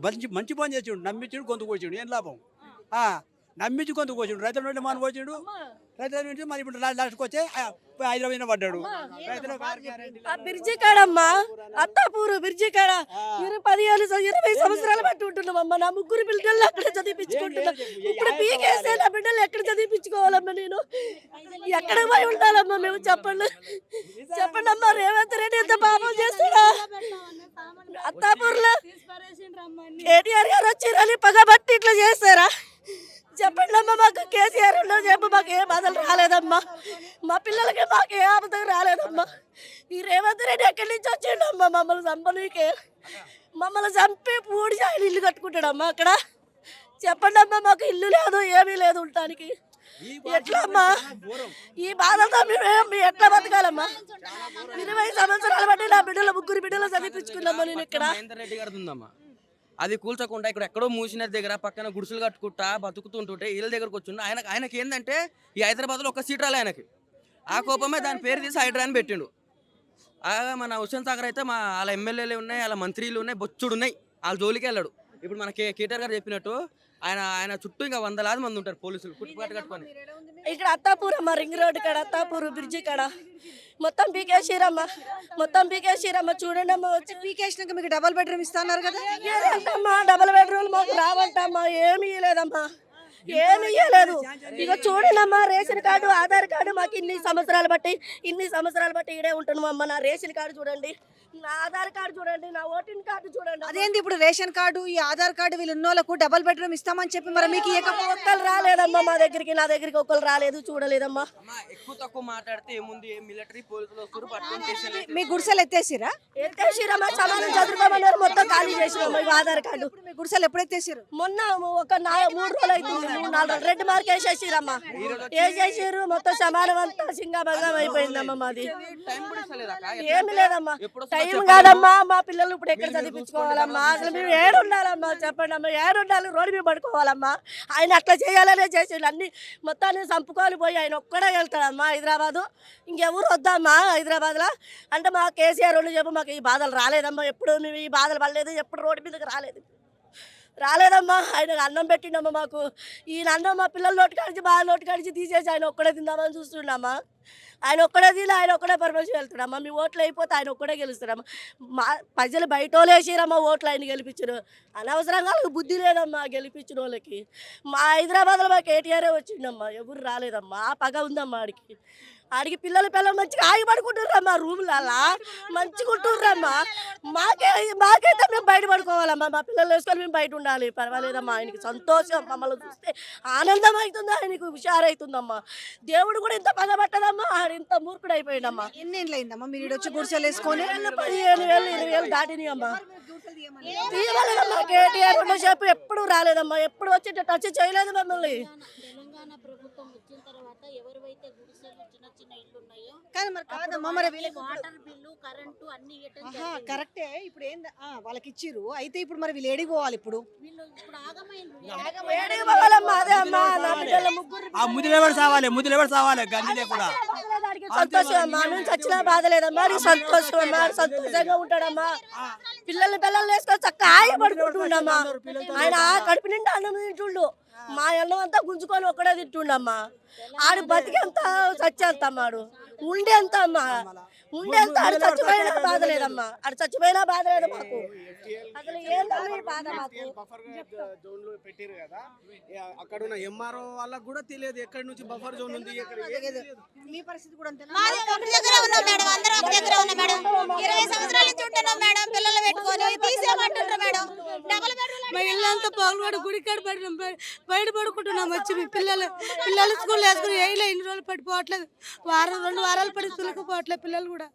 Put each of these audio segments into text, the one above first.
మంచి మంచి పని చేసిండు, నమ్మించుడు గొంతు కోసిండు, ఏం లాభం? నమ్మించి గొంతు కోసిండు, రైతుల నుండి మనం కోసిండు, రైతుల నుంచి మరి ఇప్పుడు లాస్ట్కి వచ్చి హైదరాబాద్ పడ్డాడు. ఆ బ్రిడ్జి కాడమ్మా, అత్తాపూరు బ్రిడ్జి కాడ 20 సంవత్సరాలు బట్టి ఉంటున్నామమ్మా. నా ముగ్గురు బిడ్డలు అక్కడ చదివించుకుంటున్నా. ఇప్పుడు పీకేస్తే నా బిడ్డలు ఎక్కడ చదివించుకోవాలమ్మా? నేను ఎక్కడ పోయి ఉండాలమ్మా? మేము చెప్పండి అమ్మా. రేవంత్ రెడ్డి ఎంత పాపం చేస్తాడా? అత్తాపూర్లో కేటీఆర్ గారు వచ్చారని పగబట్టి ఇట్లా చేస్తారా? చెప్పండి అమ్మా. మాకు కేసీఆర్ చెప్పు, మాకు ఏ బాధలు రాలేదమ్మా. మా పిల్లలకి మాకు ఏ ఆపదలు రాలేదమ్మా. ఈ రేవంత్ రెడ్డి ఎక్కడి నుంచి వచ్చిండమ్మా? మమ్మల్ని చంపనీకే, మమ్మల్ని చంపి పూడి ఆయన ఇల్లు కట్టుకుంటాడమ్మా అక్కడ. చెప్పండి అమ్మా. మాకు ఇల్లు లేదు, ఏమీ లేదు ఉండటానికి. ఎట్లా అమ్మా? ఈ బాధతో మేము ఎట్లా బతకాలమ్మా? 20 సంవత్సరాలు బట్టి నా బిడ్డలు, ముగ్గురు బిడ్డలు చదివించుకున్నామ్మా నేను ఇక్కడ. అది కూల్చకుండా ఇక్కడ ఎక్కడో మూసిన దగ్గర పక్కన గుడిసెలు కట్టుకుంటా బతుకుతుంటుంటే వీళ్ళ దగ్గరకు వచ్చిండు. ఆయనకి ఏంటంటే ఈ హైదరాబాద్లో ఒక్క సీట్ రాలే ఆయనకి. ఆ కోపమే దాని పేరు తీసి హైడ్రా అని పెట్టిండు. మన హుస్సేన్ సాగర్ అయితే వాళ్ళ ఎమ్మెల్యేలు ఉన్నాయి, వాళ్ళ మంత్రులు ఉన్నాయి, బొచ్చుడు ఉన్నాయి, వాళ్ళ జోలికి వెళ్ళాడు. ఇప్పుడు మన కేటీఆర్ గారు చెప్పినట్టు ఆయన చుట్టూ ఇంకా 100,000 మంది ఉంటారు పోలీసులు కుట్టుపాటు కట్టుకొని. ఇక్కడ అత్తాపూర్ అమ్మ, రింగ్ రోడ్ కాడ అత్తాపూర్ బ్రిడ్జి కాడ మొత్తం పీకేసిరమ్మా, మొత్తం పీకేసిరమ్మా. చూడండి అమ్మా, వచ్చి పీకేసినాక మీకు డబుల్ బెడ్రూమ్ ఇస్తున్నారు కదా? ఏదంటమ్మా డబుల్ బెడ్రూమ్ మాకు రావంటమ్మా. ఏమి ఇవ్వలేదమ్మా, ఏమి ఇవ్వలేదు. ఇక చూడండి అమ్మా, రేషన్ కార్డు, ఆధార్ కార్డు మాకు ఇన్ని సంవత్సరాలు బట్టి ఇడే ఉంటున్నాం అమ్మ. నా రేషన్ కార్డు చూడండి, నా ఆధార్ కార్డు చూడండి, నా ఓటింగ్ కార్డు చూడండి. అదేంటి ఇప్పుడు రేషన్ కార్డు, ఈ ఆధార్ కార్డు వీళ్ళు ఉన్నోళ్ళకు డబుల్ బెడ్రూమ్ ఇస్తామని చెప్పి మరి మీకు ఒక్కరు రాలేదమ్మా మా దగ్గరికి. నా దగ్గరికి ఒక్కరు రాలేదు, చూడలేదమ్మా. ఎక్కువ తక్కువ మాట్లాడితే ఏముంది, మిలిటరీ పోలీసులు వస్తారు పట్టుకొని. మీ గుడిసెలు ఎత్తేసిరమ్మా, సమానం చదువుకోమన్నారు, మొత్తం ఖాళీ చేసిరమ్మా. ఈ ఆధార్ కార్డు మీ గుడిసెలు ఎప్పుడు ఎత్తేసారు? మొన్న ఒక 3 రోజులు అవుతుంది, 4 రోజులు రెడ్ మార్క్ వేసేసిరమ్మా. వేసేసారు, మొత్తం సమానం అంతా సింగాభంగం అయిపోయిందమ్మా. మాది ఏమి లేదమ్మా, టైం కాదమ్మా. మా పిల్లలు ఇప్పుడు ఎక్కడ చదివించుకోవాలమ్మా? అసలు మేము ఏడు ఉండాలమ్మా? చెప్పండి అమ్మా, ఏడు ఉండాలి? రోడ్డు మీద పడుకోవాలమ్మా? ఆయన అట్లా చేయాలనే చేసి అన్ని మొత్తాన్ని చంపుకొని పోయి ఆయన ఒక్కడే వెళ్తాడమ్మా హైదరాబాదు. ఇంకెవరు వద్దమ్మా హైదరాబాద్లో అంటే? మా కేసీఆర్ వాళ్ళు చెప్పు, మాకు ఈ బాధలు రాలేదమ్మా, ఎప్పుడు మేము ఈ బాధలు పడలేదు, ఎప్పుడు రోడ్డు మీదకి రాలేదమ్మా. ఆయన అన్నం పెట్టిండమ్మా మాకు. ఈయన అన్నం మా పిల్లల నోటి కాడిచి తీసేసి ఆయన ఒక్కడే తిందామని చూస్తుండమ్మా. ఆయన ఒక్కడే తిని ఆయన ఒక్కడే పర్మిషన్ వెళ్తాడమ్మా. మీ ఓట్లు అయిపోతే ఆయన ఒక్కడే గెలుస్తాడమ్మా. మా ప్రజలు బయట వాళ్ళు వేసిరమ్మా ఓట్లు, ఆయన గెలిపించరు. అనవసరంగా వాళ్ళకి బుద్ధి లేదమ్మా గెలిపించిన వాళ్ళకి. మా హైదరాబాద్లో మా కేటీఆరే వచ్చిండమ్మా, ఎవరు రాలేదమ్మా. ఆ పగ ఉందమ్మా ఆడికి పిల్లలు మంచిగా ఆగి పడుకుంటుర్రమ్మా, రూమ్లలా మంచిగా ఉంటుర్రమ్మా. మాకైతే మేము బయట పడుకోవాలమ్మా, మా పిల్లలు వేసుకొని మేము బయట ఉండాలి. పర్వాలేదమ్మా, ఆయనకి సంతోషం, మమ్మల్ని చూస్తే ఆనందం అవుతుంది, ఆయనకు హుషారైతుందమ్మా. దేవుడు కూడా ఇంత పగబట్టదమ్మా, ఆడు ఇంత మూర్ఖుడు అయిపోయిందమ్మా. ఎన్ని ఏళ్ళు అయిందమ్మా మీరు వచ్చి గుడిసెలు వేసుకొని? 15,000 20,000 దాటినాయమ్మా. తీయలేదమ్మా, కేటీఆర్ చెప్పు ఎప్పుడు రాలేదమ్మా, ఎప్పుడు వచ్చి టచ్ చేయలేదు మమ్మల్ని. తెలంగాణ ప్రభుత్వం వచ్చిన తర్వాత ఎవరైతే గుడిసెలు చిన్న ఇల్లు ఉన్నాయో కానీ మరి కాదమ్మా, మరి వాటర్ బిల్లు, కరెంటు అన్ని కరెక్టే. ఇప్పుడు వాళ్ళకి ఇచ్చిర్రు, అయితే ఇప్పుడు మరి వీళ్ళు ఏడికి పోవాలి? ఇప్పుడు వీళ్ళు ఇప్పుడు ముదిలేవాడు సావాలి గంజి కూడా సంతోషం అమ్మా. మేము చచ్చినా బాధ లేదమ్మా, సంతోషం అమ్మా, సంతోషంగా ఉంటాడమ్మా. పిల్లల్ని వేసుకొని చక్కగా ఆయ పడుకుంటుండమ్మా. ఆయన కడుపు నిండా అన్నం తింటుండు, మా అన్నం అంతా గుంజుకొని ఒక్కడే తింటుండమ్మా. ఆడు బతికేంత చచ్చేంత అమ్మాడు, ఉండేంత అమ్మా, ఉండేంత. ఆడు చచ్చిపోయినా బాధ లేదమ్మా, ఆడు చచ్చిపోయినా బాధ లేదు మాకు. అసలు ఏంటమ్మా ఈ బాధ మాకు? పెట్టారు కదా, అక్కడ ఉన్న ఎంఆర్ఓ వాళ్ళకి కూడా తెలియదు ఎక్కడి నుంచి బఫర్ జోన్ ఉంది. మీ పరిస్థితి కూడా అంతే. 20 సంవత్సరాల నుంచి ఉంటున్నాం మేడం, పిల్లలు పెట్టుకొని తీసేయమంటుండ్రు మేడం. మా ఇల్లంతా పాల్గొడు గుడికాడ బయట పడుకుంటున్నాం వచ్చి. మీ పిల్లలు స్కూల్ వేసుకుని ఇన్ని రోజులు పడిపోవట్లేదు, 2 వారాలు పడి తులకపోవట్లేదు. పిల్లలు కూడా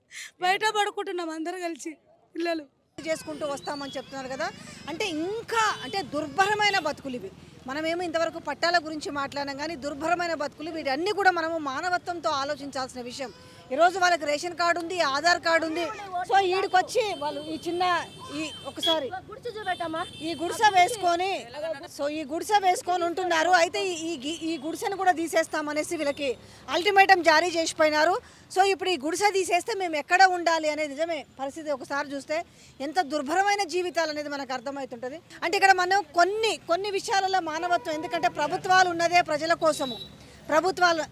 బయట పడుకుంటున్నాం అందరు కలిసి పిల్లలు చేసుకుంటూ వస్తామని చెప్తున్నారు కదా. అంటే దుర్భరమైన బతుకులు ఇవి. మనమేమో ఇంతవరకు పట్టాల గురించి మాట్లాడినాం కానీ దుర్భరమైన బతుకులు వీటన్నీ కూడా మనము మానవత్వంతో ఆలోచించాల్సిన విషయం. ఈరోజు వాళ్ళకి రేషన్ కార్డు ఉంది, ఆధార్ కార్డు ఉంది. సో ఈడికొచ్చి వాళ్ళు ఈ చిన్న ఒకసారి గుడిచి చూపెట్టమ్మా. ఈ గుడిసె వేసుకొని ఉంటున్నారు. అయితే ఈ గుడిసెను కూడా తీసేస్తామనేసి వీళ్ళకి అల్టిమేటం జారీ చేసిపోయినారు. సో ఇప్పుడు ఈ గుడిసె తీసేస్తే మేము ఎక్కడ ఉండాలి అనేది నిజమే పరిస్థితి. ఒకసారి చూస్తే ఎంత దుర్భరమైన జీవితాలు అనేది మనకు అర్థమవుతుంటుంది. అంటే ఇక్కడ మనం కొన్ని విషయాలలో మానవత్వం, ఎందుకంటే ప్రభుత్వాలు ఉన్నదే ప్రజల కోసము. ప్రభుత్వాలు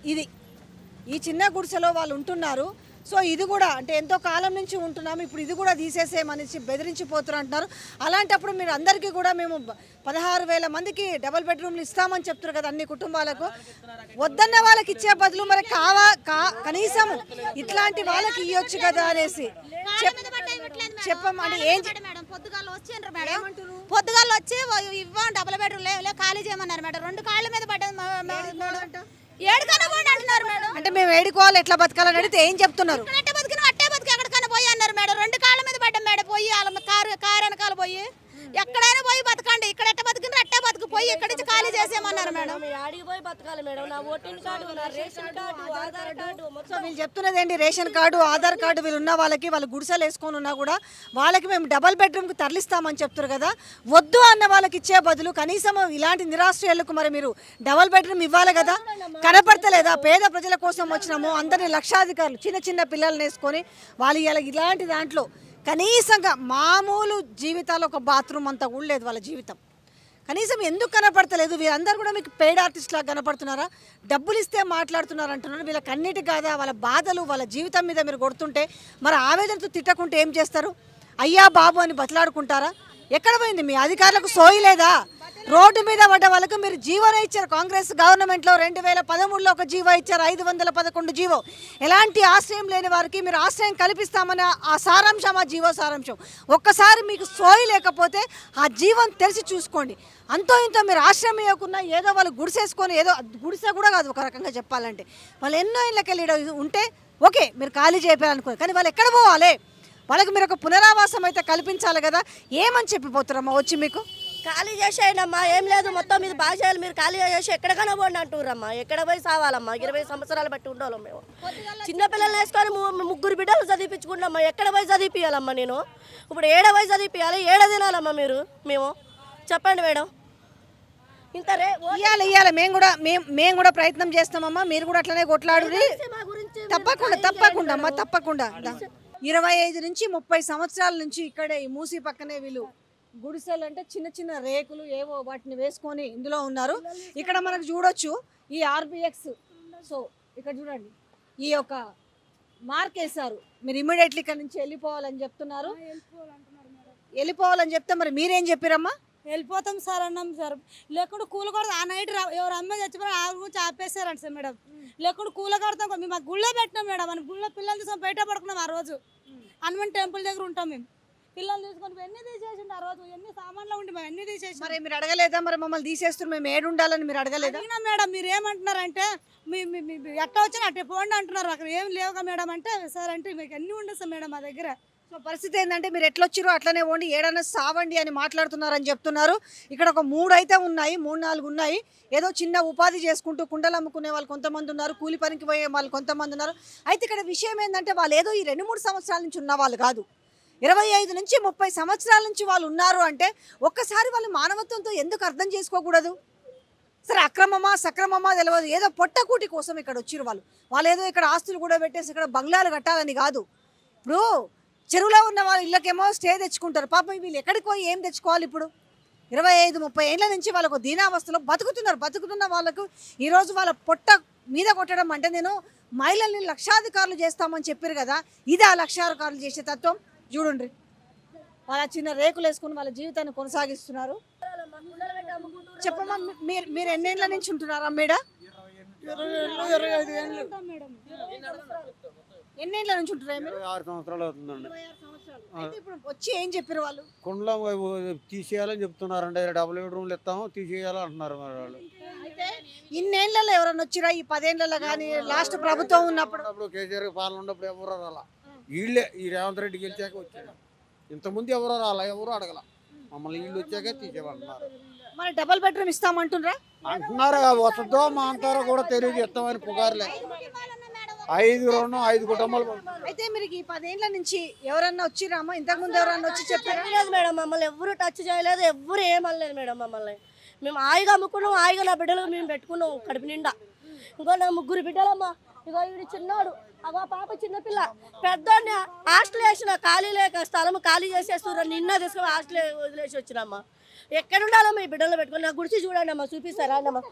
ఈ చిన్న గుడిసెలో వాళ్ళు ఉంటున్నారు. సో ఇది కూడా అంటే ఎంతో కాలం నుంచి ఉంటున్నాము, ఇప్పుడు ఇది కూడా తీసేసేమనేసి బెదిరించిపోతున్నారు అంటున్నారు. అలాంటప్పుడు మీరు అందరికీ కూడా మేము 16,000 మందికి డబుల్ బెడ్రూమ్లు ఇస్తామని చెప్తున్నారు కదా అన్ని కుటుంబాలకు. వద్దన్న వాళ్ళకి ఇచ్చే బదులు మరి కనీసం ఇట్లాంటి వాళ్ళకి ఇవ్వచ్చు కదా అనేసి చెప్పమంటే ఏం పొద్దుగాలు వచ్చిండ్రు మేడం, పొద్దుగాలు వచ్చి ఇవ్వం డబుల్ బెడ్రూమ్ ఖాళీ చేయమన్నారు మేడం. 2 కాళ్ళ మీద పడ్డది. ఏడుకనబోండి అంటున్నారు మేడం. అంటే మేము ఏడుకోవాలి, ఎట్లా బతకాలని అడిగితే ఏం చెప్తున్నారు? అట్టే బతికిన ఎక్కడికైనా పోయి అన్నారు మేడం. 2 కాళ్ళ మీద పడ్డాం మేడం. పోయి కారు వెనకాల పోయి ఎక్కడైనా పోయి బతకండి, ఇక్కడ ఎట్ట బతికిన అట్టే బతుకు పోయి ఇక్కడి నుంచి ఖాళీ చేసేయమన్నారు మేడం. ఆడికి పోయి బతకాలి మేడం. నా ఓటింగ్ కార్డు, నా ration card, Aadhaar card so వీళ్ళు చెప్తున్నది ఏంటి, రేషన్ కార్డు, ఆధార్ కార్డు వీళ్ళు ఉన్న వాళ్ళకి, వాళ్ళు గుడిసెలు వేసుకొని ఉన్నా కూడా వాళ్ళకి మేము డబల్ బెడ్రూమ్కి తరలిస్తామని చెప్తారు కదా. వద్దు అన్న వాళ్ళకి ఇచ్చే బదులు కనీసం ఇలాంటి నిరాశ్రయాలకు మరి మీరు డబల్ బెడ్రూమ్ ఇవ్వాలి కదా. కనపడతలేదా? పేద ప్రజల కోసం వచ్చినాము, అందరినీ లక్షాధికారులు చిన్న పిల్లల్ని వేసుకొని వాళ్ళు ఇలాంటి దాంట్లో కనీసంగా మామూలు జీవితాలు ఒక బాత్రూమ్ అంతా కూడా లేదు వాళ్ళ జీవితం. కనీసం ఎందుకు కనపడతలేదు? వీళ్ళందరూ కూడా మీకు పెయిడ్ ఆర్టిస్ట్ లాగా కనపడుతున్నారా? డబ్బులు ఇస్తే మాట్లాడుతున్నారు అంటున్నారు. వీళ్ళకి అన్నిటి కాదా వాళ్ళ బాధలు, వాళ్ళ జీవితం మీద మీరు కొడుతుంటే మరి ఆవేదనతో తిట్టకుంటే ఏం చేస్తారు? అయ్యా బాబు అని బతలాడుకుంటారా? ఎక్కడ పోయింది మీ అధికారులకు? సోయి లేదా? రోడ్డు మీద పడ్డ వాళ్ళకు మీరు జీవోనే ఇచ్చారు. కాంగ్రెస్ గవర్నమెంట్లో 2013లో ఒక జీవో ఇచ్చారు, 511 జీవో. ఎలాంటి ఆశ్రయం లేని వారికి మీరు ఆశ్రయం కల్పిస్తామని ఆ సారాంశం, ఆ జీవో సారాంశం. ఒక్కసారి మీకు సోయి లేకపోతే ఆ జీవం తెలిసి చూసుకోండి. అంతో ఇంతో మీరు ఆశ్రయం ఇవ్వకుండా ఏదో వాళ్ళు గుడిసేసుకొని, ఏదో గుడిసె కూడా కాదు ఒక రకంగా చెప్పాలంటే, వాళ్ళు ఎన్నో ఇళ్ళకెళ్ళి ఉంటే ఓకే మీరు ఖాళీ చేయాలనుకో, కానీ వాళ్ళు ఎక్కడ పోవాలి? వాళ్ళకి మీరు ఒక పునరావాసం అయితే కల్పించాలి కదా. ఏమని చెప్పిపోతారమ్మా వచ్చి మీకు? ఖాళీ చేసేయండమ్మా, ఏం లేదు మొత్తం మీద బాగా చేయాలి, మీరు ఖాళీ చేసి ఎక్కడికైనా పోండి అంటుర్రమ్మా. ఎక్కడ పోయి సావాలమ్మా? 20 సంవత్సరాలు బట్టి ఉండాలి మేము. చిన్నపిల్లలు వేసుకొని 3 బిడ్డలు చదివించుకుంటామ్మా. ఎక్కడ పోయి చదివిపియాలమ్మా నేను? ఇప్పుడు ఏడ పోయి చదివిపియాలి? ఏడ తినాలమ్మా మీరు? మేము చెప్పండి మేడం. ఇంత ఇయ్యాలి మేము కూడా ప్రయత్నం చేస్తామమ్మా. మీరు కూడా అట్లనే కొట్లాడు. తప్పకుండా అమ్మా, తప్పకుండా. 25 నుంచి 30 సంవత్సరాల నుంచి ఇక్కడే ఈ మూసి పక్కనే వీళ్ళు గుడిసెలు అంటే చిన్న రేకులు ఏవో వాటిని వేసుకొని ఇందులో ఉన్నారు. ఇక్కడ మనకు చూడొచ్చు ఈ RBX. సో ఇక్కడ చూడండి ఈ యొక్క మార్క్ వేశారు. మీరు ఇమీడియట్లీ ఇక్కడ నుంచి వెళ్ళిపోవాలని చెప్తున్నారు. వెళ్ళిపోవాలని చెప్తే మరి మీరేం చెప్పారమ్మా? వెళ్ళిపోతాం సార్ అన్నాం సార్. లేకుండా కూల కొడతాం. ఆ నైట్ ఎవరు అమ్మాయి చచ్చిపోయి ఆ గురించి ఆపేశారంట సార్ మేడం. లేకుండా కూల కొడతాం. మేము గుళ్ళో పెట్టినాం మేడం. మన గుళ్ళో పిల్లలు తీసుకొని బయట పడుకున్నాం. ఆ రోజు హనుమాన్ టెంపుల్ దగ్గర ఉంటాం మేము. పిల్లలు తీసుకొని ఎన్ని తీసేసిండు ఆ రోజు, ఎన్ని సామాన్లు ఉండి మేము ఎన్ని తీసేసి. మరి మీరు అడగలేదా? మరి మమ్మల్ని తీసేస్తున్నారు, మేము ఏడు ఉండాలని మీరు అడగలేదా? మేడం మీరు ఏమంటున్నారంటే ఎట్లా వచ్చినా అట్టే పోండి అంటున్నారు. అక్కడ ఏం లేవుగా మేడం అంటే సార్ అంటే మీకు అన్నీ ఉండదు సార్ మేడం మా దగ్గర. సో పరిస్థితి ఏంటంటే మీరు ఎట్లా వచ్చిరో అట్లనే పోండి, ఏడన్నా సావండి అని మాట్లాడుతున్నారని చెప్తున్నారు. ఇక్కడ ఒక 3 అయితే ఉన్నాయి, 3-4 ఉన్నాయి. ఏదో చిన్న ఉపాధి చేసుకుంటూ కుండలు అమ్ముకునే వాళ్ళు కొంతమంది ఉన్నారు, కూలి పనికి పోయే వాళ్ళు కొంతమంది ఉన్నారు. అయితే ఇక్కడ విషయం ఏంటంటే వాళ్ళు ఏదో ఈ 2-3 సంవత్సరాల నుంచి ఉన్న వాళ్ళు కాదు, 25 నుంచి 30 సంవత్సరాల నుంచి వాళ్ళు ఉన్నారు. అంటే ఒక్కసారి వాళ్ళు మానవత్వంతో ఎందుకు అర్థం చేసుకోకూడదు? సరే అక్రమమా సక్రమమా తెలియదు, ఏదో పొట్టకూటి కోసం ఇక్కడ వచ్చిరు వాళ్ళు ఏదో ఇక్కడ ఆస్తులు కూడా పెట్టేసి ఇక్కడ బంగ్లాలు కట్టాలని కాదు. ఇప్పుడు చెరువులో ఉన్న వాళ్ళ ఇళ్ళకేమో స్టే తెచ్చుకుంటారు. పాపం వీళ్ళు ఎక్కడికి పోయి ఏం తెచ్చుకోవాలి? ఇప్పుడు 25-30 ఏళ్ళ నుంచి వాళ్ళకు దీనావస్థలో బతుకుతున్న వాళ్ళకు ఈరోజు వాళ్ళ పొట్ట మీద కొట్టడం అంటే, నేను మహిళల్ని లక్షాధికారులు చేస్తామని చెప్పారు కదా, ఇది ఆ లక్షాధికారులు చేసే తత్వం. చూడండి వాళ్ళ చిన్న రేకులు వేసుకుని వాళ్ళ జీవితాన్ని కొనసాగిస్తున్నారు. చెప్పమ్మా మీరు ఎన్నేళ్ళ నుంచి ఉంటున్నారా మేడం? 25 ఏళ్ళు. ఎన్నేళ్ళ నుంచి ఉంటున్నారు? 26 సంవత్సరాలు అవుతుందండి. ఇప్పుడు వచ్చి ఏం చెప్పారు వాళ్ళు? కుండలో తీసేయాలని చెప్తున్నారండి. డబుల్ బెడ్రూమ్లు ఇస్తాము తీసేయాలి అంటున్నారు మరి వాళ్ళు. అయితే ఇన్నేళ్లలో ఎవరైనా వచ్చిరా? ఈ 10 ఏళ్ళలో కానీ లాస్ట్ ప్రభుత్వం ఉన్నప్పుడు కేసీఆర్ పాలన ఉన్నప్పుడు ఎవరో రాలా. వీళ్ళే ఈ రేవంత్ రెడ్డి గెలిచాక వచ్చారు. ఇంతకుముందు ఎవరో రాలా, ఎవరు అడగల. మమ్మల్ని వీళ్ళు వచ్చాక తీసేయమంటున్నారు. మరి డబుల్ బెడ్రూమ్ ఇస్తామంటున్నారా? అంటున్నారు. వస్తుందో మా అంటారో కూడా తెలియదు. ఇస్తామని పుకారులే. ఐదు కుటుంబాలు అయితే మీరు ఈ 10 ఏళ్ల నుంచి ఎవరన్నా వచ్చిరామా? ఇంతకుముందు ఎవరన్నా వచ్చి చెప్పారా? లేదు మేడం, మమ్మల్ని ఎవరు టచ్ చేయలేదు, ఎవరు ఏమనలేదు మేడం. మమ్మల్ని మేము హాయిగా అమ్ముకున్నాం, హాయిగా నా బిడ్డలు మేము పెట్టుకున్నాం కడుపు నిండా. ఇంకో నా 3 బిడ్డలమ్మా, ఇగో వీడు చిన్నాడు, అగో పాప చిన్నపిల్ల, పెద్దోడిని హాస్టల్ వేసిన ఖాళీ లేక స్థలం ఖాళీ చేసేస్తున్నారు. నిన్న తీసుకుని హాస్టల్ వదిలేసి వచ్చినమ్మా. ఎక్కడ ఉండాలమ్మా ఈ బిడ్డలు పెట్టుకుని? నా గుడిసి చూడండి అమ్మా, చూపిస్తారా అమ్మా,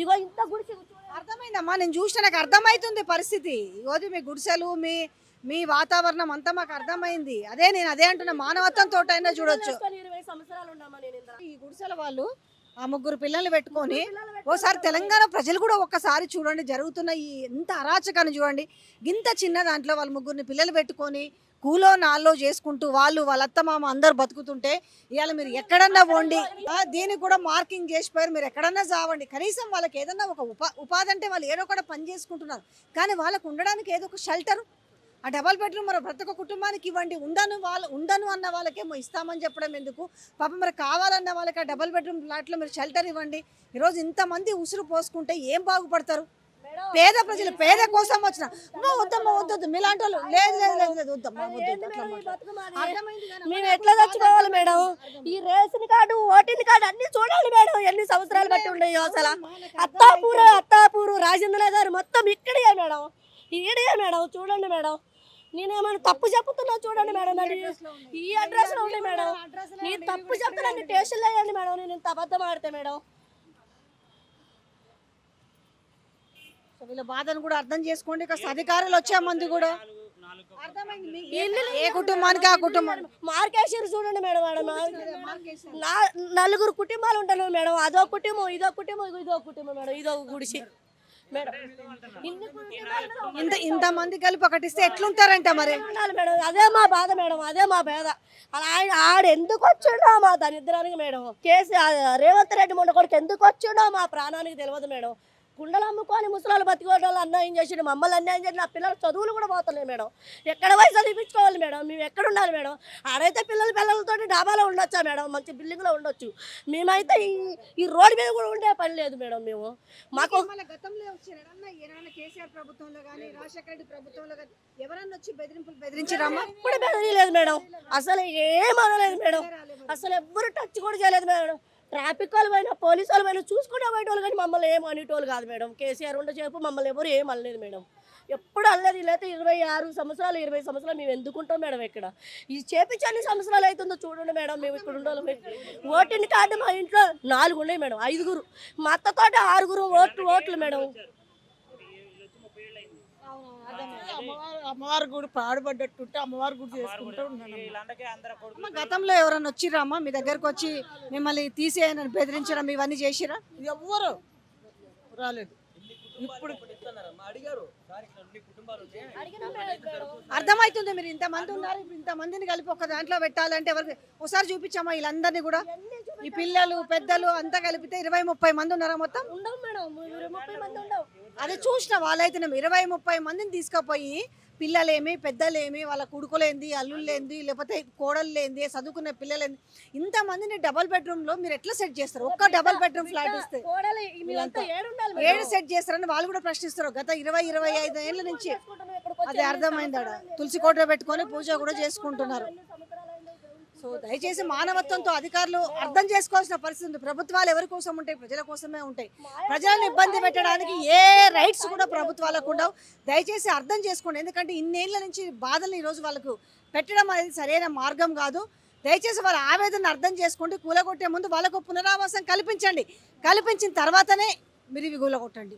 ఇగో ఇంత గుడిసి. అర్థమైందమ్మా, నేను చూసిన నాకు అర్థమవుతుంది పరిస్థితి. ఇగోది మీ గుడిసెలు, మీ వాతావరణం అంతా మాకు అర్థమైంది. నేను అదే అంటున్నా, మానవత్వంతో అయినా చూడొచ్చు. 20 సంవత్సరాలు ఉన్నామా నేను ఇంత. ఈ గుడిసెల వాళ్ళు ఆ 3 పిల్లల్ని పెట్టుకొని ఓసారి తెలంగాణ ప్రజలు కూడా ఒక్కసారి చూడండి, జరుగుతున్న ఈ ఎంత అరాచకాన్ని చూడండి. ఇంత చిన్న దాంట్లో వాళ్ళు 3 పిల్లలు పెట్టుకొని కూలో నాలో చేసుకుంటూ వాళ్ళ అత్తమామ అందరు బతుకుతుంటే ఇవాళ మీరు ఎక్కడన్నా పోండి, దీనికి కూడా మార్కింగ్ చేసిపోయారు, మీరు ఎక్కడన్నా చావండి. కనీసం వాళ్ళకి ఏదన్నా ఒక ఉపాధి అంటే వాళ్ళు ఏదో కూడా పని చేసుకుంటున్నారు, కానీ వాళ్ళకు ఉండడానికి ఏదో ఒక షెల్టర్, ఆ డబల్ బెడ్రూమ్ మరి ప్రతి ఒక్క కుటుంబానికి ఇవ్వండి. ఉండను అన్న వాళ్ళకేమో ఇస్తామని చెప్పడం ఎందుకు? పాపం మరి కావాలన్న వాళ్ళకి ఆ డబల్ బెడ్రూమ్ ఫ్లాట్లో మీరు షెల్టర్ ఇవ్వండి. ఈరోజు ఇంతమంది ఉసురు పోసుకుంటే ఏం బాగుపడతారు? పేద ప్రజలు పేద కోసం వచ్చిన వద్దమ్మా, వద్దు మీలాంటి వాళ్ళు లేదు వద్దమ్మా, మేము ఎట్లా చచ్చిపోవాలి మేడం? ఈ రేషన్ కార్డు, ఓటింగ్ కార్డు అన్ని చూడాలి మేడం, ఎన్ని సంవత్సరాలు బట్టి ఉండేవి. అసలు అత్తాపూరు రాజేంద్ర గారు మొత్తం ఇక్కడే మేడం, ఈడే మేడం. చూడండి మేడం, నేనేమైనా తప్పు చెప్తున్నా చూడండి మేడం, ఈ అడ్రస్ లో ఉంది మేడం. నేను తప్పు చెప్తున్నా స్టేషన్లో వేయండి మేడం, నేను ఇంత అబద్ధం ఆడితే మేడం. వీళ్ళ బాధను కూడా అర్థం చేసుకోండి. కాస్త అధికారులు వచ్చే మంది కూడా ఏ కుటుంబానికి ఆ కుటుంబం మార్కేశ్వరి చూడండి మేడం, 4 కుటుంబాలు ఉంటాను మేడం. అదో కుటుంబం, ఇదో కుటుంబం, ఇదో కుటుంబం మేడం, ఇదో గుడిసి మేడం. ఇంతమంది కలిపి ఒకటిస్తే ఎట్లుంటారంట మరి? మేడం అదే మా బాధ మేడం, అదే మా బాధ. అలా ఆడు ఎందుకు వచ్చిండో మా దరిద్రానికి మేడం, రేవంత్ రెడ్డి మొండ కొడుకు ఎందుకు వచ్చిండో మా ప్రాణానికి తెలియదు మేడం. కుండలు అమ్ముకొని ముసలాలు బతికోవడం అన్యాయం చేసి మమ్మల్ని అన్యాయం చేసి నా పిల్లల చదువులు కూడా పోతున్నాయి మేడం. ఎక్కడ పోయి చదివించుకోవాలి మేడం? మేము ఎక్కడ ఉండాలి మేడం? ఆడైతే పిల్లలతో డాబాలో ఉండొచ్చా మేడం, మంచి బిల్డింగ్లో ఉండొచ్చు. మేమైతే ఈ రోడ్డు మీద కూడా ఉండే పని లేదు మేడం. మేము మాకు గతంలో కేసీఆర్ ప్రభుత్వంలో కానీ రాజశేఖర రెడ్డి ప్రభుత్వంలో కానీ ఎవరన్నా వచ్చి బెదిరించారమ్మా? ఇప్పుడు బెదిరియలేదు మేడం, అసలు ఏమనలేదు మేడం, అసలు ఎవ్వరు టచ్ కూడా చేయలేదు మేడం. ట్రాఫిక్ వాళ్ళు పోయినా పోలీసు వాళ్ళు పోయినా చూసుకుంటే పోయేటోళ్ళు, కానీ మమ్మల్ని ఏం అనేటోళ్ళు కాదు మేడం. కేసీఆర్ ఉండచేపు మమ్మల్ని ఎవరు ఏం అనలేదు మేడం, ఎప్పుడు అనలేదు. వీళ్ళైతే 26 సంవత్సరాలు 20 సంవత్సరాలు మేము ఎందుకుంటాం మేడం ఇక్కడ? ఈ చేపించి అన్ని సంవత్సరాలు అవుతుందో చూడండి మేడం. మేము ఇక్కడ ఉండాలి. ఓటింగ్ కార్డు మా ఇంట్లో 4 ఉన్నాయి మేడం, 5 మా అత్తతో 6 ఓట్లు మేడం. అమ్మవారి గుడి పాడుపడ్డట్టుంటే అమ్మవారి గుడి చేసుకుంటూ ఉన్నాను. గతంలో ఎవరన్నా వచ్చిరామ్మా మీ దగ్గరకు వచ్చి మిమ్మల్ని తీసేయని బెదిరించడం ఇవన్నీ చేసిరా? ఎవ్వరు రాలేదు. ఇప్పుడు అర్థమవుతుంది, మీరు ఇంతమంది ఉన్నారు, ఇప్పుడు ఇంతమందిని కలిపి ఒక దాంట్లో పెట్టాలంటే ఎవరికి ఒకసారి చూపించామా వీళ్ళందరినీ కూడా? ఈ పిల్లలు పెద్దలు అంతా కలిపితే 20-30 మంది ఉన్నారా మొత్తం? ఉండవు మేడం, 20-30 మంది ఉండవు. అదే చూసిన వాళ్ళైతే 20-30 మందిని తీసుకుపోయి పిల్లలేమి పెద్దలేమి వాళ్ళ కొడుకులేంది అల్లుళ్ళేంది లేకపోతే కోడళ్ళేంది చదువుకునే పిల్లలేంది ఇంతమందిని డబల్ బెడ్రూమ్ లో మీరు ఎట్లా సెట్ చేస్తారు? ఒక్క డబల్ బెడ్రూమ్ ఫ్లాట్ ఇస్తే 7 సెట్ చేస్తారని వాళ్ళు కూడా ప్రశ్నిస్తారు. గత 20-25 ఏళ్ళ నుంచి అది అర్థమైందాడ తులసి కోట పెట్టుకొని పూజ కూడా చేసుకుంటున్నారు. సో దయచేసి మానవత్వంతో అధికారులు అర్థం చేసుకోవాల్సిన పరిస్థితి ఉంది. ప్రభుత్వాలు ఎవరి కోసం ఉంటాయి? ప్రజల కోసమే ఉంటాయి. ప్రజలను ఇబ్బంది పెట్టడానికి ఏ రైట్స్ కూడా ప్రభుత్వాలకు ఉండవు. దయచేసి అర్థం చేసుకోండి. ఎందుకంటే ఇన్నేళ్ల నుంచి బాధలు ఈరోజు వాళ్ళకు పెట్టడం అనేది సరైన మార్గం కాదు. దయచేసి వాళ్ళ ఆవేదన అర్థం చేసుకోండి. కూలగొట్టే ముందు వాళ్ళకు పునరావాసం కల్పించండి. కల్పించిన తర్వాతనే మీరు ఇవి కూలగొట్టండి.